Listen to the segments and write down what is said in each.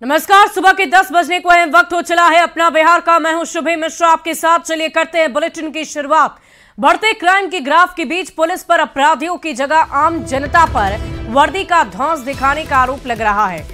नमस्कार, सुबह के 10 बजने को है, वक्त हो चला है अपना बिहार का। मैं हूं शुभे मिश्रा आपके साथ। चलिए करते हैं बुलेटिन की शुरुआत। बढ़ते क्राइम के ग्राफ के बीच पुलिस पर अपराधियों की जगह आम जनता पर वर्दी का धौंस दिखाने का आरोप लग रहा है।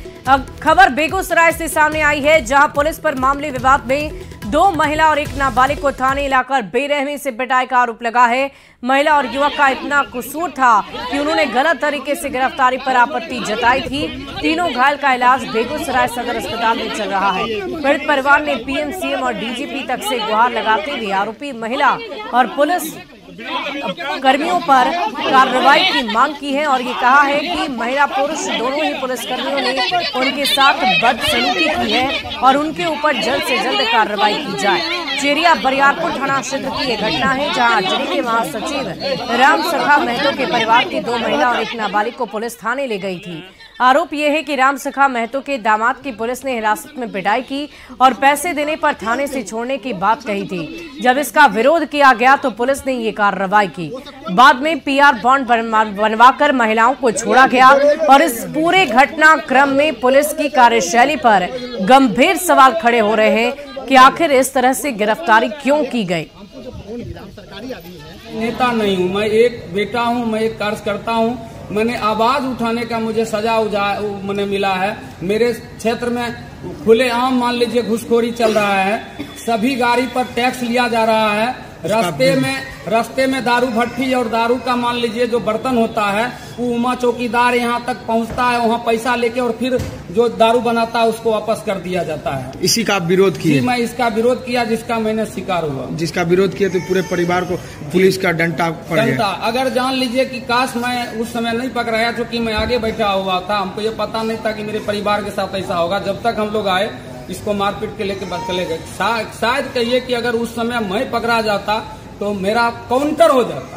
खबर बेगूसराय से सामने आई है, जहां पुलिस पर मामले विवाद में 2 महिला और 1 नाबालिग को थाने लाकर बेरहमी से पिटाई का आरोप लगा है। महिला और युवक का इतना कसूर था कि उन्होंने गलत तरीके से गिरफ्तारी पर आपत्ति जताई थी। तीनों घायल का इलाज बेगूसराय सदर अस्पताल में चल रहा है। पीड़ित परिवार ने पीएम, सीएम और डीजीपी तक से गुहार लगाते हुए आरोपी महिला और पुलिस कर्मियों पर कार्रवाई की मांग की है और ये कहा है कि महिला पुरुष दोनों ही पुलिसकर्मियों ने उनके साथ बदसलूकी की है और उनके ऊपर जल्द से जल्द कार्रवाई की जाए। चेरिया बरियारपुर थाना क्षेत्र की ये घटना है, जहां जिले के महासचिव राम सखा महतो के परिवार की 2 महिला और 1 नाबालिग को पुलिस थाने ले गई थी। आरोप यह है कि राम सखा महतो के दामाद की पुलिस ने हिरासत में पिटाई की और पैसे देने पर थाने से छोड़ने की बात कही थी। जब इसका विरोध किया गया तो पुलिस ने ये कार्रवाई की। बाद में पीआर बॉन्ड बनवाकर महिलाओं को छोड़ा गया और इस पूरे घटनाक्रम में पुलिस की कार्यशैली पर गंभीर सवाल खड़े हो रहे हैं कि आखिर इस तरह से गिरफ्तारी क्यों की गई। नेता नहीं हूँ, मैं एक बेटा हूँ, मैं एक कार्यकर्ता हूँ। मैंने आवाज उठाने का मुझे सजा मैंने मिला है। मेरे क्षेत्र में खुलेआम मान लीजिए घूसखोरी चल रहा है, सभी गाड़ी पर टैक्स लिया जा रहा है। रास्ते में दारू भट्टी और दारू का मान लीजिए जो बर्तन होता है वो उमा चौकीदार यहाँ तक पहुँचता है, वहाँ पैसा लेके और फिर जो दारू बनाता है उसको वापस कर दिया जाता है। इसी का आप विरोध किए? मैं इसका विरोध किया, जिसका मैंने शिकार हुआ। जिसका विरोध किया तो पूरे परिवार को पुलिस का डंडा पड़ गया। अगर जान लीजिए कि काश मैं उस समय नहीं पकड़ाया, क्योंकि मैं आगे बैठा हुआ था, हमको ये पता नहीं था कि मेरे परिवार के साथ ऐसा होगा। जब तक हम लोग आए इसको मारपीट के लेके चले गए। शायद कहिए कि अगर उस समय मैं पकड़ा जाता तो मेरा काउंटर हो जाता।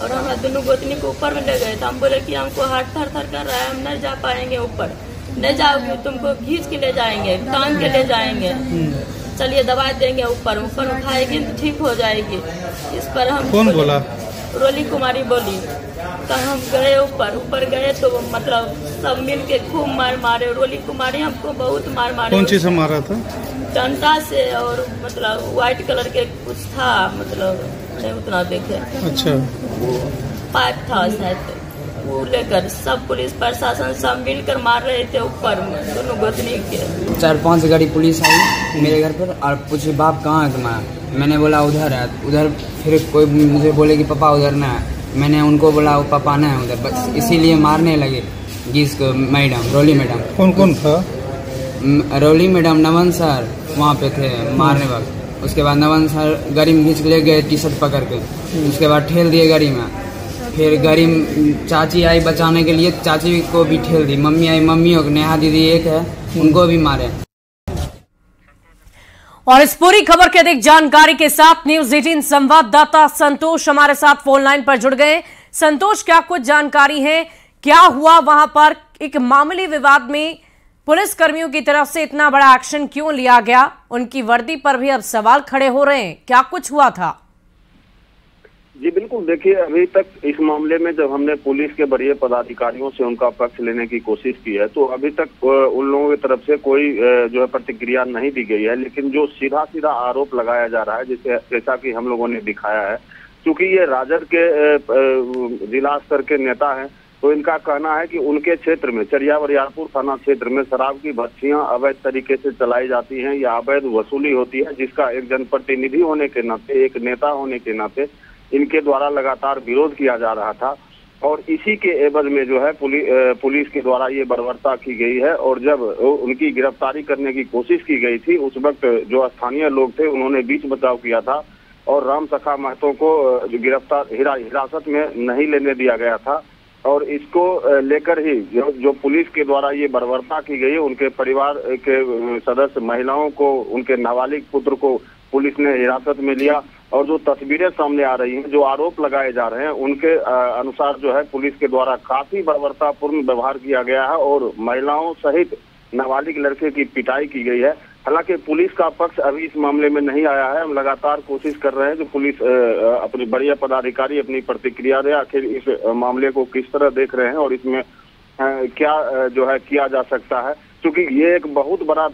और हम दोनों गोतनी को ऊपर में ले गए तो हम बोले कि हमको हाथ थर थर कर रहा है, हम नहीं जा पाएंगे ऊपर। नहीं जाओगे तुमको खींच के ले जाएंगे, टांग के ले जाएंगे, चलिए दवाई देंगे, ऊपर उठाएगी तो ठीक हो जाएगी। इस पर हम कौन बोला? रोली कुमारी बोली। तो हम गए ऊपर गए तो मतलब सब मिल के खूब मारे। रोली कुमारी हमको बहुत मारे। कौन चीज से मारा था? डंडा से, और मतलब व्हाइट कलर के कुछ था, मतलब नहीं उतना देखे। अच्छा, पाइप था शायद, वो लेकर सब पुलिस प्रशासन सब मिलकर मार रहे थे ऊपर में दोनों गोतनी के। 4-5 गाड़ी पुलिस आई मेरे घर पर और पूछे बाप कहाँ है तुम्हारा? मैंने बोला उधर है। उधर फिर कोई मुझे बोले कि पापा उधर ना है। मैंने उनको बोला वो पापा ना है उधर, बस इसीलिए मारने लगे। जिस को मैडम, रोली मैडम। कौन था? रोली मैडम, नवन सर वहाँ पे थे मारने वक्त। उसके बाद नवन सर गाड़ी में खींच ले गए टी-शर्ट पकड़ के। उसके बाद ठेल दिए गाड़ी में। फिर गाड़ी में चाची आई बचाने के लिए, चाची को भी ठेल दी। मम्मी आई, मम्मी और नेहा दीदी एक है, उनको भी मारे। और इस पूरी खबर की अधिक जानकारी के साथ न्यूज़ 18 संवाददाता संतोष हमारे साथ फोन लाइन पर जुड़ गए। संतोष, क्या कुछ जानकारी है, क्या हुआ वहां पर? एक मामूली विवाद में पुलिस कर्मियों की तरफ से इतना बड़ा एक्शन क्यों लिया गया? उनकी वर्दी पर भी अब सवाल खड़े हो रहे हैं, क्या कुछ हुआ था? जी बिल्कुल, देखिए अभी तक इस मामले में जब हमने पुलिस के वरीय पदाधिकारियों से उनका पक्ष लेने की कोशिश की है तो अभी तक उन लोगों की तरफ से कोई जो है प्रतिक्रिया नहीं दी गई है। लेकिन जो सीधा आरोप लगाया जा रहा है, जैसा कि हम लोगों ने दिखाया है, क्योंकि ये राजद के जिला स्तर के नेता हैं, तो इनका कहना है कि उनके क्षेत्र में चेरिया बरियारपुर थाना क्षेत्र में शराब की भट्टियां अवैध तरीके से चलाई जाती हैं या अवैध वसूली होती है, जिसका एक जनप्रतिनिधि होने के नाते, एक नेता होने के नाते इनके द्वारा लगातार विरोध किया जा रहा था। और इसी के एवज में जो है पुलिस के द्वारा ये बर्बरता की गई है। और जब उनकी गिरफ्तारी करने की कोशिश की गई थी, उस वक्त जो स्थानीय लोग थे उन्होंने बीच बचाव किया था और राम सखा महतो को हिरासत में नहीं लेने दिया गया था। और इसको लेकर ही जो पुलिस के द्वारा ये बर्बरता की गई है, उनके परिवार के सदस्य महिलाओं को, उनके नाबालिग पुत्र को पुलिस ने हिरासत में लिया। और जो तस्वीरें सामने आ रही हैं, जो आरोप लगाए जा रहे हैं, उनके अनुसार जो है पुलिस के द्वारा काफी बर्बरतापूर्ण व्यवहार किया गया है और महिलाओं सहित नाबालिग लड़के की पिटाई की गई है। हालांकि पुलिस का पक्ष अभी इस मामले में नहीं आया है। हम लगातार कोशिश कर रहे हैं कि पुलिस अपने वरीय पदाधिकारी अपनी प्रतिक्रिया दे, आखिर इस मामले को किस तरह देख रहे हैं और इसमें क्या जो है किया जा सकता है। क्योंकि ये एक बहुत बड़ा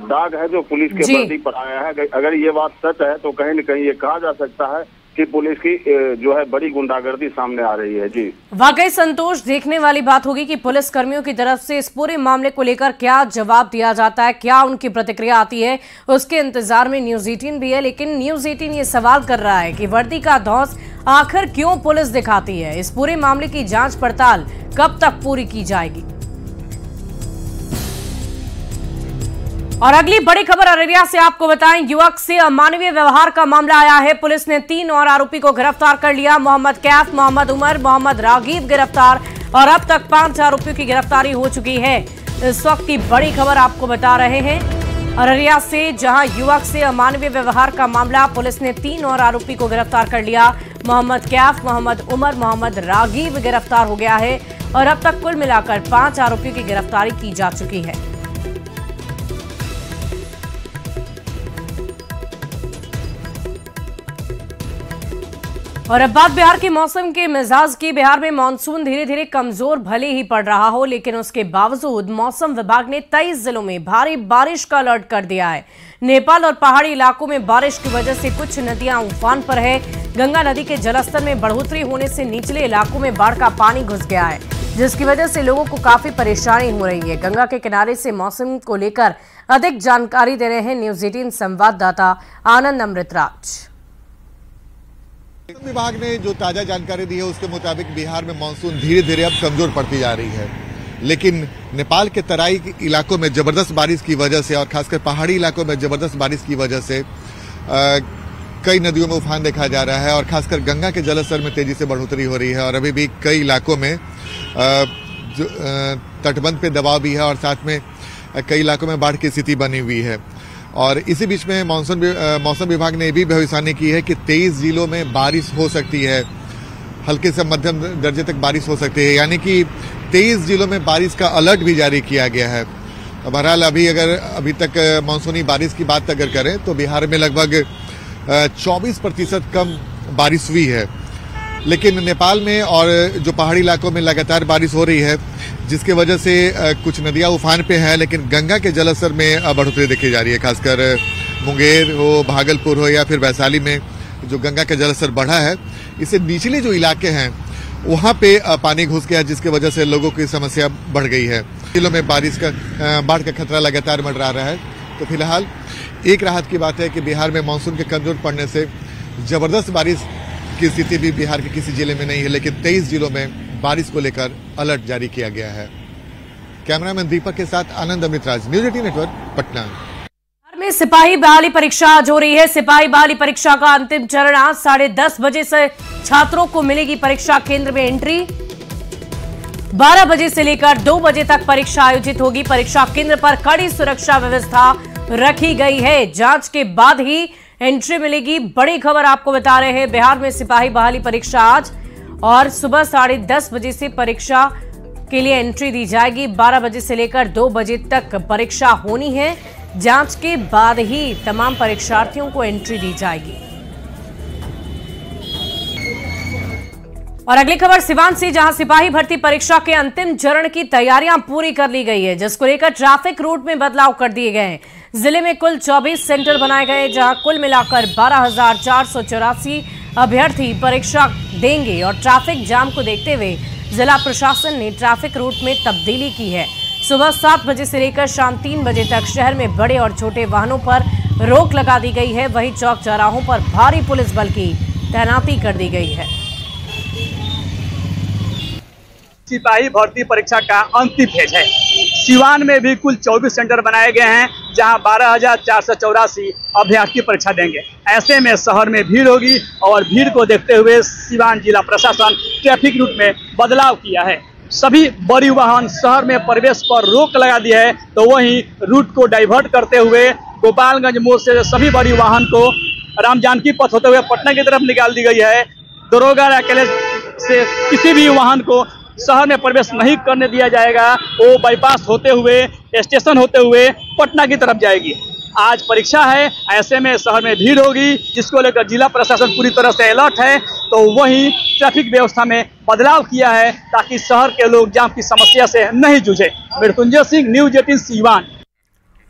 दाग है जो पुलिस के वर्दी पर आया है। अगर ये बात सच है तो कहीं न कहीं ये कहा जा सकता है कि पुलिस की जो है बड़ी गुंडागर्दी सामने आ रही है। जी वाकई संतोष, देखने वाली बात होगी कि पुलिस कर्मियों की तरफ से इस पूरे मामले को लेकर क्या जवाब दिया जाता है, क्या उनकी प्रतिक्रिया आती है, उसके इंतजार में न्यूज 18 भी है। लेकिन न्यूज 18 ये सवाल कर रहा है कि वर्दी का धौंस आखिर क्यों पुलिस दिखाती है। इस पूरे मामले की जांच पड़ताल कब तक पूरी की जाएगी। और अगली बड़ी खबर अररिया से आपको बताएं, युवक से अमानवीय व्यवहार का मामला आया है। पुलिस ने 3 और आरोपी को गिरफ्तार कर लिया। मोहम्मद कैफ, मोहम्मद उमर, मोहम्मद रागीब गिरफ्तार और अब तक 5 आरोपियों की गिरफ्तारी हो चुकी है। इस वक्त की बड़ी खबर आपको बता रहे हैं अररिया से, जहां युवक से अमानवीय व्यवहार का मामला, पुलिस ने 3 और आरोपी को गिरफ्तार कर लिया। मोहम्मद कैफ, मोहम्मद उमर, मोहम्मद रागीब गिरफ्तार हो गया है और अब तक कुल मिलाकर 5 आरोपियों की गिरफ्तारी की जा चुकी है। और अब बात बिहार के मौसम के मिजाज की। बिहार में मानसून धीरे धीरे कमजोर भले ही पड़ रहा हो, लेकिन उसके बावजूद मौसम विभाग ने 23 जिलों में भारी बारिश का अलर्ट कर दिया है। नेपाल और पहाड़ी इलाकों में बारिश की वजह से कुछ नदियां उफान पर है। गंगा नदी के जलस्तर में बढ़ोतरी होने से निचले इलाकों में बाढ़ का पानी घुस गया है, जिसकी वजह से लोगों को काफी परेशानी हो रही है। गंगा के किनारे से मौसम को लेकर अधिक जानकारी दे रहे हैं न्यूज 18 संवाददाता आनंद अमृतराज। मौसम विभाग ने जो ताजा जानकारी दी है उसके मुताबिक बिहार में मानसून धीरे धीरे अब कमजोर पड़ती जा रही है, लेकिन नेपाल के तराई इलाकों में जबरदस्त बारिश की वजह से और खासकर पहाड़ी इलाकों में जबरदस्त बारिश की वजह से कई नदियों में उफान देखा जा रहा है और खासकर गंगा के जलस्तर में तेजी से बढ़ोतरी हो रही है। और अभी भी कई इलाकों में तटबंध पे दबाव भी है और साथ में कई इलाकों में बाढ़ की स्थिति बनी हुई है। और इसी बीच में मौसम विभाग ने भी भविष्यवाणी की है कि 23 जिलों में बारिश हो सकती है, हल्के से मध्यम दर्जे तक बारिश हो सकती है, यानी कि 23 जिलों में बारिश का अलर्ट भी जारी किया गया है। बहरहाल अभी तक मानसूनी बारिश की बात अगर करें तो बिहार में लगभग 24% कम बारिश हुई है, लेकिन नेपाल में और जो पहाड़ी इलाकों में लगातार बारिश हो रही है, जिसके वजह से कुछ नदियां उफान पे हैं, लेकिन गंगा के जलस्तर में बढ़ोतरी देखी जा रही है। खासकर मुंगेर हो, भागलपुर हो या फिर वैशाली में जो गंगा का जलस्तर बढ़ा है, इससे निचले जो इलाके हैं वहां पे पानी घुस गया, जिसकी वजह से लोगों की समस्या बढ़ गई है। जिलों में बाढ़ का खतरा लगातार मंडरा रहा है। तो फिलहाल एक राहत की बात है कि बिहार में मानसून के कमजोर पड़ने से जबरदस्त बारिश की स्थिति भी बिहार के किसी जिले में नहीं है, लेकिन 23 जिलों में बारिश को लेकर अलर्ट जारी किया गया है। कैमरामैन दीपक के साथ आनंद अमृतराज, न्यूज 18 नेटवर्क, पटना। बिहार में सिपाही बहाली परीक्षा आज हो रही है। सिपाही बहाली परीक्षा का अंतिम चरण आज 10:30 बजे से छात्रों को मिलेगी परीक्षा केंद्र में एंट्री। 12 बजे से लेकर 2 बजे तक परीक्षा आयोजित होगी। परीक्षा केंद्र पर कड़ी सुरक्षा व्यवस्था रखी गई है। जांच के बाद ही एंट्री मिलेगी। बड़ी खबर आपको बता रहे हैं, बिहार में सिपाही बहाली परीक्षा आज और सुबह 10:30 बजे से परीक्षा के लिए एंट्री दी जाएगी। 12 बजे से लेकर 2 बजे तक परीक्षा होनी है। जांच के बाद ही तमाम परीक्षार्थियों को एंट्री दी जाएगी। और अगली खबर सिवान से, जहां सिपाही भर्ती परीक्षा के अंतिम चरण की तैयारियां पूरी कर ली गई है, जिसको लेकर ट्रैफिक रूट में बदलाव कर दिए गए हैं। जिले में कुल 24 सेंटर बनाए गए, जहां कुल मिलाकर 12,484 अभ्यर्थी परीक्षा देंगे। और ट्रैफिक जाम को देखते हुए जिला प्रशासन ने ट्रैफिक रूट में तब्दीली की है। सुबह 7 बजे से लेकर शाम 3 बजे तक शहर में बड़े और छोटे वाहनों पर रोक लगा दी गई है। वहीं चौक चौराहों पर भारी पुलिस बल की तैनाती कर दी गई है। सिपाही भर्ती परीक्षा का अंतिम फेज है। सिवान में भी कुल 24 सेंटर बनाए गए हैं, जहां 12,484 अभ्यर्थी परीक्षा देंगे। ऐसे में शहर में भीड़ होगी और भीड़ को देखते हुए सिवान जिला प्रशासन ट्रैफिक रूट में बदलाव किया है। सभी बड़ी वाहन शहर में प्रवेश पर रोक लगा दी है, तो वहीं रूट को डाइवर्ट करते हुए गोपालगंज मोड़ से सभी बड़ी वाहन को राम जानकी पथ होते हुए पटना की तरफ निकाल दी गई है। दरोगा अकेले से किसी भी वाहन को शहर में प्रवेश नहीं करने दिया जाएगा। वो बाईपास होते हुए, स्टेशन होते हुए पटना की तरफ जाएगी। आज परीक्षा है, ऐसे में शहर में भीड़ होगी, जिसको लेकर जिला प्रशासन पूरी तरह से अलर्ट है। तो वहीं ट्रैफिक व्यवस्था में बदलाव किया है ताकि शहर के लोग जाम की समस्या से नहीं जूझे। मृत्युंजय सिंह, न्यूज 18 सीवान।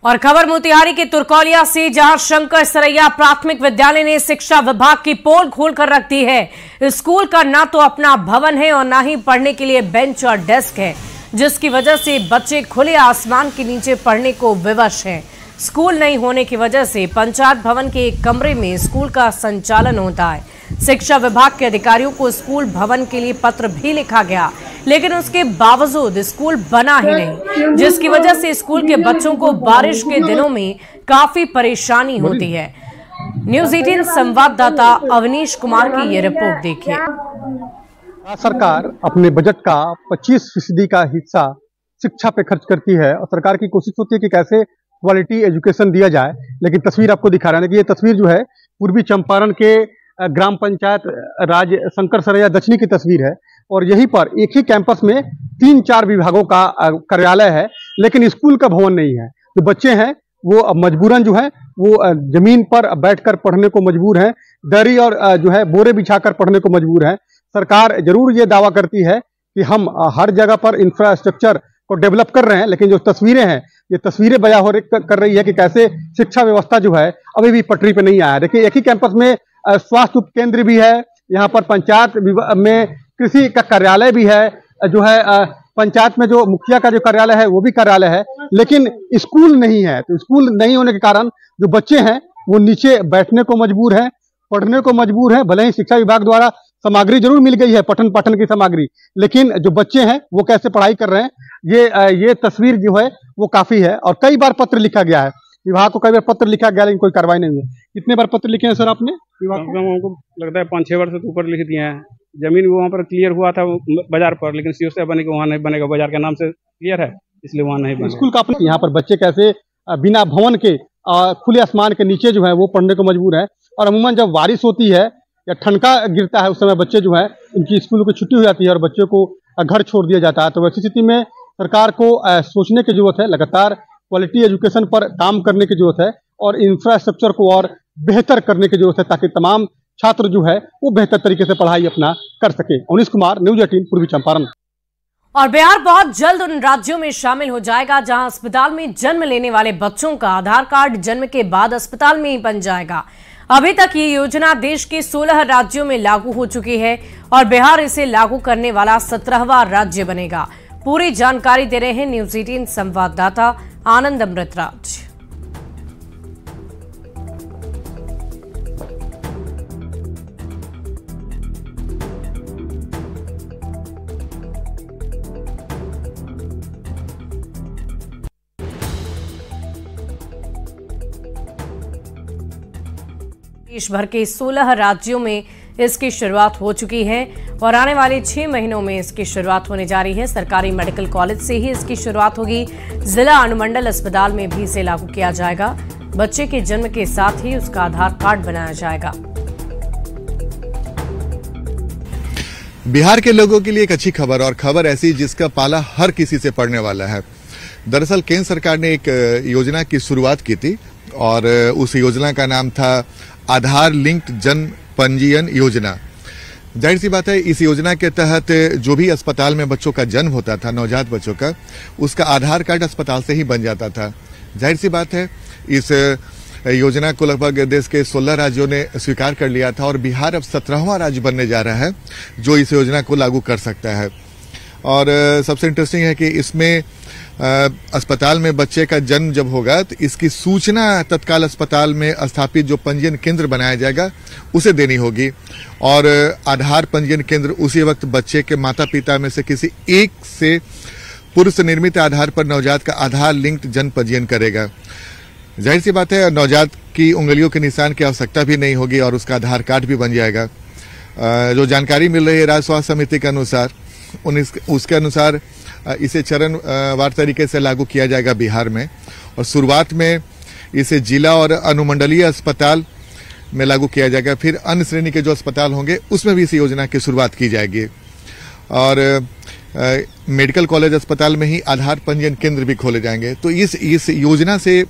और खबर मोतिहारी के तुरकौलिया से, जहां शंकर सरैया प्राथमिक विद्यालय ने शिक्षा विभाग की पोल खोलकर रख दी है। स्कूल का ना तो अपना भवन है और ना ही पढ़ने के लिए बेंच और डेस्क है, जिसकी वजह से बच्चे खुले आसमान के नीचे पढ़ने को विवश हैं। स्कूल नहीं होने की वजह से पंचायत भवन के एक कमरे में स्कूल का संचालन होता है। शिक्षा विभाग के अधिकारियों को स्कूल भवन के लिए पत्र भी लिखा गया, लेकिन उसके बावजूद स्कूल बना ही नहीं, जिसकी वजह से स्कूल के बच्चों को बारिश के दिनों में काफी परेशानी होती है। न्यूज 18 संवाददाता अवनीश कुमार की ये रिपोर्ट देखिए। सरकार अपने बजट का 25% का हिस्सा शिक्षा पे खर्च करती है और सरकार की कोशिश होती है कि कैसे क्वालिटी एजुकेशन दिया जाए। लेकिन तस्वीर आपको दिखा रहे हैं कि ये तस्वीर जो है पूर्वी चंपारण के ग्राम पंचायत राज शंकर सरैया दक्षिणी की तस्वीर है। और यहीं पर एक ही कैंपस में 3-4 विभागों का कार्यालय है, लेकिन स्कूल का भवन नहीं है। जो बच्चे हैं वो मजबूरन जो है वो जमीन पर बैठकर पढ़ने को मजबूर हैं, दरी और जो है बोरे बिछाकर पढ़ने को मजबूर हैं। सरकार जरूर ये दावा करती है कि हम हर जगह पर इंफ्रास्ट्रक्चर को डेवलप कर रहे हैं, लेकिन जो तस्वीरें हैं ये तस्वीरें बयां हो कर रही है कि कैसे शिक्षा व्यवस्था जो है अभी भी पटरी पे नहीं आया। देखिए, एक ही कैंपस में स्वास्थ्य उप केंद्र भी है, यहाँ पर पंचायत में कृषि का कार्यालय भी है, जो है पंचायत में जो मुखिया का जो कार्यालय है वो भी कार्यालय है, लेकिन स्कूल नहीं है। तो स्कूल नहीं होने के कारण जो बच्चे हैं वो नीचे बैठने को मजबूर हैं, पढ़ने को मजबूर हैं। भले ही शिक्षा विभाग द्वारा सामग्री जरूर मिल गई है, पठन पाठन की सामग्री, लेकिन जो बच्चे हैं वो कैसे पढ़ाई कर रहे हैं, ये तस्वीर जो है वो काफी है। और कई बार पत्र लिखा गया है विभाग को, कई बार पत्र लिखा गया लेकिन कोई कार्रवाई नहीं हुई। कितने बार पत्र लिखे हैं सर आपने विभाग को? हमको लगता है 5-6 वर्ष से ऊपर लिख दिए हैं। जमीन वहाँ पर क्लियर हुआ था बाजार पर, लेकिन सीओ बने के वहाँ नहीं बनेगा, बाजार के नाम से क्लियर है, इसलिए वहाँ नहीं बनेगा। स्कूल का अपने यहाँ पर बच्चे कैसे बिना भवन के खुले आसमान के नीचे जो है वो पढ़ने को मजबूर है। और अमूमन जब बारिश होती है या ठनका गिरता है उस समय बच्चे जो है उनकी स्कूलों की छुट्टी हो जाती है और बच्चों को घर छोड़ दिया जाता है। तो वैसी स्थिति में सरकार को सोचने की जरूरत है, लगातार क्वालिटी एजुकेशन पर काम करने की जरूरत है और इंफ्रास्ट्रक्चर को और बेहतर करने की जरूरत है, ताकि तमाम छात्र जो है वो बेहतर तरीके से पढ़ाई अपना कर सके। अवनीश कुमार, न्यूज 18 पूर्वी चंपारण। और बिहार बहुत जल्द उन राज्यों में शामिल हो जाएगा जहां अस्पताल में जन्म लेने वाले बच्चों का आधार कार्ड जन्म के बाद अस्पताल में ही बन जाएगा। अभी तक ये योजना देश के 16 राज्यों में लागू हो चुकी है और बिहार इसे लागू करने वाला 17वां राज्य बनेगा। पूरी जानकारी दे रहे हैं न्यूज 18 संवाददाता आनंद अमृतराज। देश भर के 16 राज्यों में इसकी शुरुआत हो चुकी है और आने वाले 6 महीनों में इसकी शुरुआत होने जा रही है। सरकारी मेडिकल कॉलेज से ही इसकी शुरुआत होगी। जिला अनुमंडल अस्पताल में भी इसे लागू किया जाएगा। बच्चे के जन्म के साथ ही उसका आधार कार्ड बनाया जाएगा। बिहार के लोगों के लिए एक अच्छी खबर, और खबर ऐसी जिसका पाला हर किसी से पड़ने वाला है। दरअसल केंद्र सरकार ने एक योजना की शुरुआत की थी और उस योजना का नाम था आधार लिंक्ड जन्म पंजीयन योजना। जाहिर सी बात है, इस योजना के तहत जो भी अस्पताल में बच्चों का जन्म होता था, नवजात बच्चों का, उसका आधार कार्ड अस्पताल से ही बन जाता था। जाहिर सी बात है, इस योजना को लगभग देश के 16 राज्यों ने स्वीकार कर लिया था और बिहार अब 17वां राज्य बनने जा रहा है जो इस योजना को लागू कर सकता है। और सबसे इंटरेस्टिंग है कि इसमें अस्पताल में बच्चे का जन्म जब होगा तो इसकी सूचना तत्काल अस्पताल में स्थापित जो पंजीयन केंद्र बनाया जाएगा उसे देनी होगी और आधार पंजीयन केंद्र उसी वक्त बच्चे के माता पिता में से किसी एक से पूर्व से निर्मित आधार पर नवजात का आधार लिंक्ड जन्म पंजीयन करेगा। जाहिर सी बात है, नवजात की उंगलियों के निशान की आवश्यकता भी नहीं होगी और उसका आधार कार्ड भी बन जाएगा। जो जानकारी मिल रही है राज्य स्वास्थ्य समिति के अनुसार, उसके अनुसार इसे चरणवार तरीके से लागू किया जाएगा बिहार में और शुरुआत में इसे जिला और अनुमंडलीय अस्पताल में लागू किया जाएगा। फिर अन्य श्रेणी के जो अस्पताल होंगे उसमें भी इस योजना की शुरुआत की जाएगी। और मेडिकल कॉलेज अस्पताल में ही आधार पंजीयन केंद्र भी खोले जाएंगे। तो इस योजना से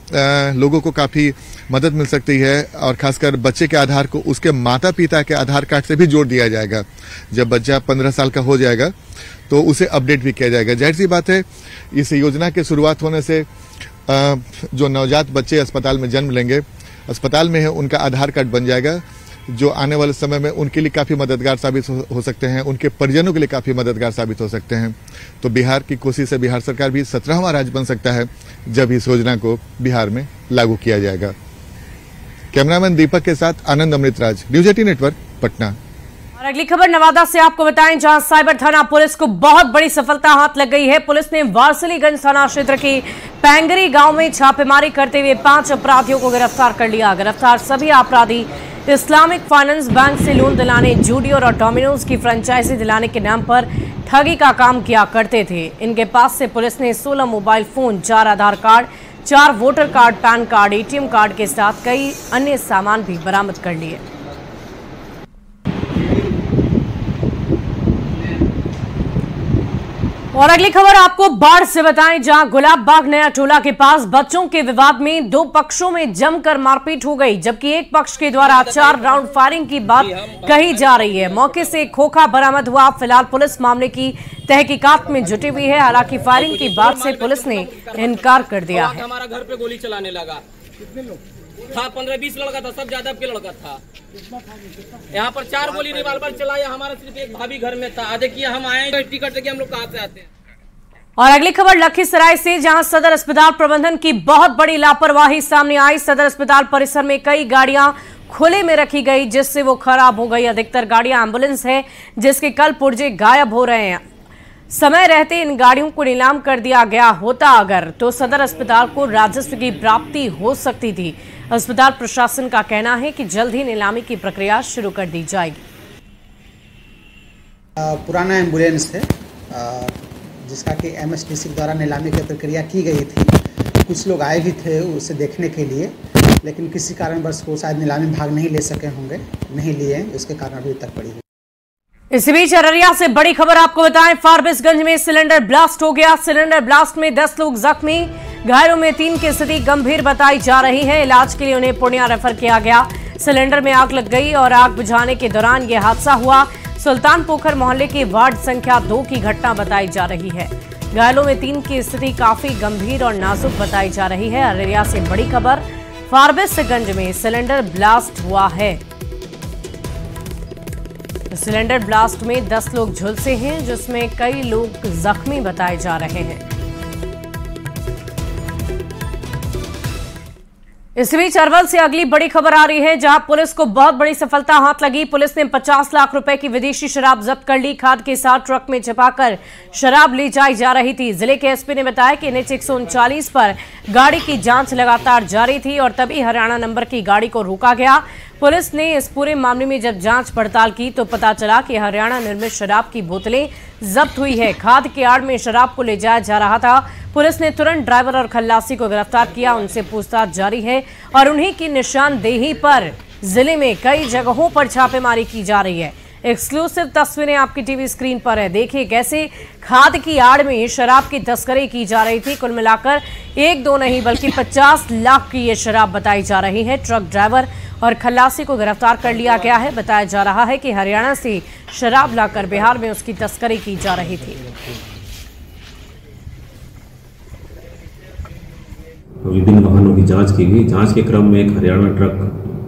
लोगों को काफी मदद मिल सकती है और खासकर बच्चे के आधार को उसके माता पिता के आधार कार्ड से भी जोड़ दिया जाएगा। जब बच्चा 15 साल का हो जाएगा तो उसे अपडेट भी किया जाएगा। जाहिर सी बात है, इस योजना के शुरुआत होने से जो नवजात बच्चे अस्पताल में जन्म लेंगे, अस्पताल में है उनका आधार कार्ड बन जाएगा, जो आने वाले समय में उनके लिए काफी मददगार साबित हो सकते हैं, उनके परिजनों के लिए काफी मददगार साबित हो सकते हैं। तो बिहार की कोशिश से बिहार सरकार भी 17वां राज्य बन सकता है जब इस योजना को बिहार में लागू किया जाएगा। कैमरामैन दीपक के साथ आनंद अमृतराज, न्यूज 18 नेटवर्क, पटना। और अगली खबर नवादा से आपको बताएं, जहां साइबर थाना पुलिस को बहुत बड़ी सफलता हाथ लग गई है। पुलिस ने वारसलीगंज थाना क्षेत्र के पैंगरी गांव में छापेमारी करते हुए 5 अपराधियों को गिरफ्तार कर लिया। गिरफ्तार सभी अपराधी इस्लामिक फाइनेंस बैंक से लोन दिलाने, जूडियो और डोमिनोज की फ्रेंचाइजी दिलाने के नाम पर ठगी का काम किया करते थे। इनके पास से पुलिस ने 16 mobile phone, 4 Aadhaar card, 4 voter card, PAN card, ATM card के साथ कई अन्य सामान भी बरामद कर लिए। और अगली खबर आपको बाढ़ से बताएं, जहां गुलाब बाग नया टोला के पास बच्चों के विवाद में 2 पक्षों में जमकर मारपीट हो गई, जबकि एक पक्ष के द्वारा 4 राउंड फायरिंग की बात कही जा रही है। मौके से खोखा बरामद हुआ। फिलहाल पुलिस मामले की तहकीकात में जुटी हुई है। हालांकि फायरिंग की बात से पुलिस ने इनकार कर दिया है। हमारा घर पे गोली चलाने लगा। कितने लोग था? 15-20 लड़का था, सब यादव के लड़का था। यहाँ पर 4 गोली रिवाल्वर चलाया। हमारा सिर्फ एक भाभी घर में था। देखिए हम आए टिकट देखिए हम लोग कहाँ से आते हैं। और अगली खबर लखीसराय से, जहां सदर अस्पताल प्रबंधन की बहुत बड़ी लापरवाही सामने आई। सदर अस्पताल परिसर में कई गाड़ियां खुले में रखी गई, जिससे वो खराब हो गई। अधिकतर गाड़ियां एम्बुलेंस है, जिसके कल पुर्जे गायब हो रहे हैं। समय रहते इन गाड़ियों को नीलाम कर दिया गया होता अगर, तो सदर अस्पताल को राजस्व की प्राप्ति हो सकती थी। अस्पताल प्रशासन का कहना है कि जल्द ही नीलामी की प्रक्रिया शुरू कर दी जाएगी। पुराना एम्बुलेंस है जिसका कि MSDC द्वारा नीलामी की प्रक्रिया की गई थी। कुछ लोग आए भी थे उसे देखने के लिए, लेकिन किसी कारणवश वो शायद नीलामी भाग नहीं ले सके होंगे, नहीं लिए, उसके कारण अभी तक पड़ी हुई। इसी बीच अररिया से बड़ी खबर आपको बताएं, फारबिसगंज में सिलेंडर ब्लास्ट हो गया। सिलेंडर ब्लास्ट में 10 लोग जख्मी, घायलों में 3 की स्थिति गंभीर बताई जा रही है। इलाज के लिए उन्हें पूर्णिया रेफर किया गया। सिलेंडर में आग लग गई और आग बुझाने के दौरान यह हादसा हुआ। सुल्तान पोखर मोहल्ले के वार्ड संख्या 2 की घटना बताई जा रही है। घायलों में 3 की स्थिति काफी गंभीर और नाजुक बताई जा रही है। अररिया से बड़ी खबर, फारबिसगंज में सिलेंडर ब्लास्ट हुआ है। सिलेंडर ब्लास्ट में 10 लोग झुलसे हैं, जिसमें कई लोग जख्मी बताए जा रहे हैं। इसी बीच अरवल से अगली बड़ी खबर आ रही है, जहां पुलिस को बहुत बड़ी सफलता हाथ लगी। पुलिस ने 50 लाख रुपए की विदेशी शराब जब्त कर ली। खाद के साथ ट्रक में छिपाकर शराब ले जाई जा रही थी। जिले के एसपी ने बताया कि NH 139 पर गाड़ी की जांच लगातार जारी थी और तभी हरियाणा नंबर की गाड़ी को रोका गया। पुलिस ने इस पूरे मामले में जब जांच पड़ताल की तो पता चला कि हरियाणा निर्मित शराब की बोतलें जब्त हुई है। खाद के आड़ में शराब को ले जाया जा रहा था। पुलिस ने तुरंत ड्राइवर और खल्लासी को गिरफ्तार किया। उनसे पूछताछ जारी है और उन्हीं की निशानदेही पर जिले में कई जगहों पर छापेमारी की जा रही है। एक्सक्लूसिव तस्वीरें आपकी टीवी स्क्रीन पर है। देखिए कैसे खाद की आड़ में शराब की तस्करी की जा रही थी। कुल मिलाकर 1-2 नहीं बल्कि 50 लाख की ये शराब बताई जा रही है। ट्रक ड्राइवर और खल्लासी को गिरफ्तार कर लिया गया है। बताया जा रहा है कि हरियाणा से शराब लाकर बिहार में उसकी तस्करी की जा रही थी। विभिन्न वाहनों की जांच की गई। जांच के क्रम में एक हरियाणा ट्रक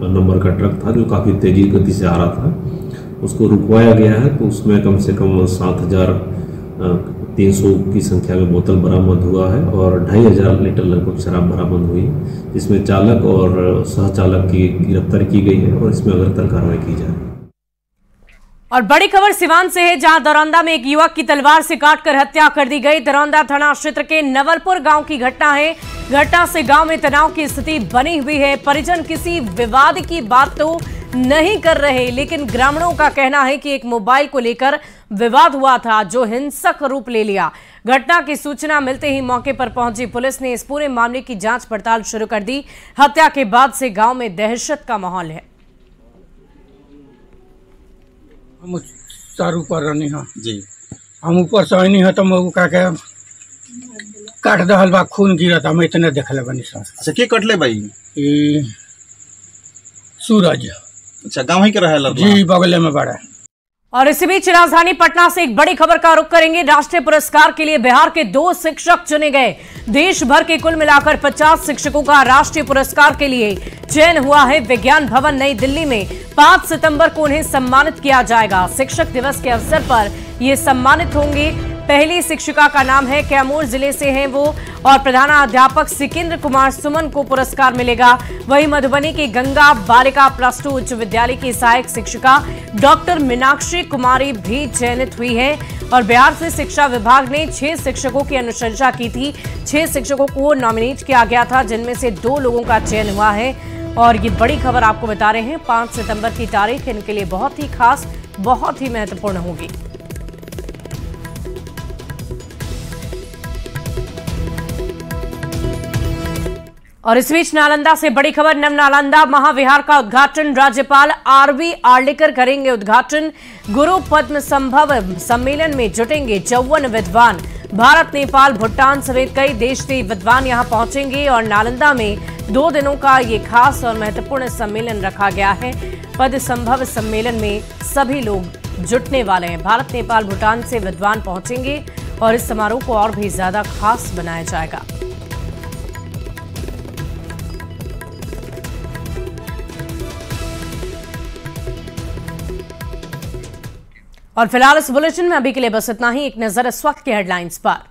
नंबर का ट्रक था जो काफ़ी तेजी गति से आ रहा था। उसको रुकवाया गया है तो उसमें कम से कम 7,300 की संख्या में बोतल बरामद हुआ है और 2,500 लीटर लगभग शराब बरामद हुई, जिसमें चालक और सहचालक की गिरफ्तारी की गई है और इसमें अग्रतर कार्रवाई की जा रही है। और बड़ी खबर सिवान से है, जहां दरौंदा में एक युवक की तलवार से काटकर हत्या कर दी गई। दरौंदा थाना क्षेत्र के नवलपुर गांव की घटना है। घटना से गांव में तनाव की स्थिति बनी हुई है। परिजन किसी विवाद की बात तो नहीं कर रहे, लेकिन ग्रामीणों का कहना है कि एक मोबाइल को लेकर विवाद हुआ था जो हिंसक रूप ले लिया। घटना की सूचना मिलते ही मौके पर पहुंची पुलिस ने इस पूरे मामले की जांच पड़ताल शुरू कर दी। हत्या के बाद से गांव में दहशत का माहौल है। चारू पर रानी, हाँ जी, हम ऊपर से नहीं है तो मऊ का के काट दहल बा, खून गिरत हम इतने देखले बनी सर। अच्छा के कटले भाई? सूरज। अच्छा गाँव ही के रहे जी, बगले में बड़ा। और इसी बीच राजधानी पटना से एक बड़ी खबर का रुख करेंगे। राष्ट्रीय पुरस्कार के लिए बिहार के 2 शिक्षक चुने गए। देश भर के कुल मिलाकर 50 शिक्षकों का राष्ट्रीय पुरस्कार के लिए चयन हुआ है। विज्ञान भवन नई दिल्ली में 5 सितंबर को उन्हें सम्मानित किया जाएगा। शिक्षक दिवस के अवसर पर ये सम्मानित होंगे। पहली शिक्षिका का नाम है, कैमूर जिले से हैं वो, और प्रधानाध्यापक सिकेंद्र कुमार सुमन को पुरस्कार मिलेगा। वहीं मधुबनी की गंगा बालिका प्लस 2 उच्च विद्यालय की सहायक शिक्षिका डॉक्टर मीनाक्षी कुमारी भी चयनित हुई है। और बिहार से शिक्षा विभाग ने 6 शिक्षकों की अनुशंसा की थी। 6 शिक्षकों को नॉमिनेट किया गया था, जिनमें से 2 लोगों का चयन हुआ है। और ये बड़ी खबर आपको बता रहे हैं। 5 सितंबर की तारीख इनके लिए बहुत ही खास, बहुत ही महत्वपूर्ण होगी। और इस बीच नालंदा से बड़ी खबर। नव नालंदा महाविहार का उद्घाटन राज्यपाल आरवी आर्लेकर करेंगे उद्घाटन। गुरु पद्म संभव सम्मेलन में जुटेंगे 54 विद्वान। भारत, नेपाल, भूटान समेत कई देश से विद्वान यहां पहुंचेंगे। और नालंदा में 2 दिनों का ये खास और महत्वपूर्ण सम्मेलन रखा गया है। पद्म संभव सम्मेलन में सभी लोग जुटने वाले हैं। भारत, नेपाल, भूटान से विद्वान पहुंचेंगे और इस समारोह को और भी ज्यादा खास बनाया जाएगा। और फिलहाल इस बुलेटिन में अभी के लिए बस इतना ही। एक नजर इस वक्त की हेडलाइंस पर।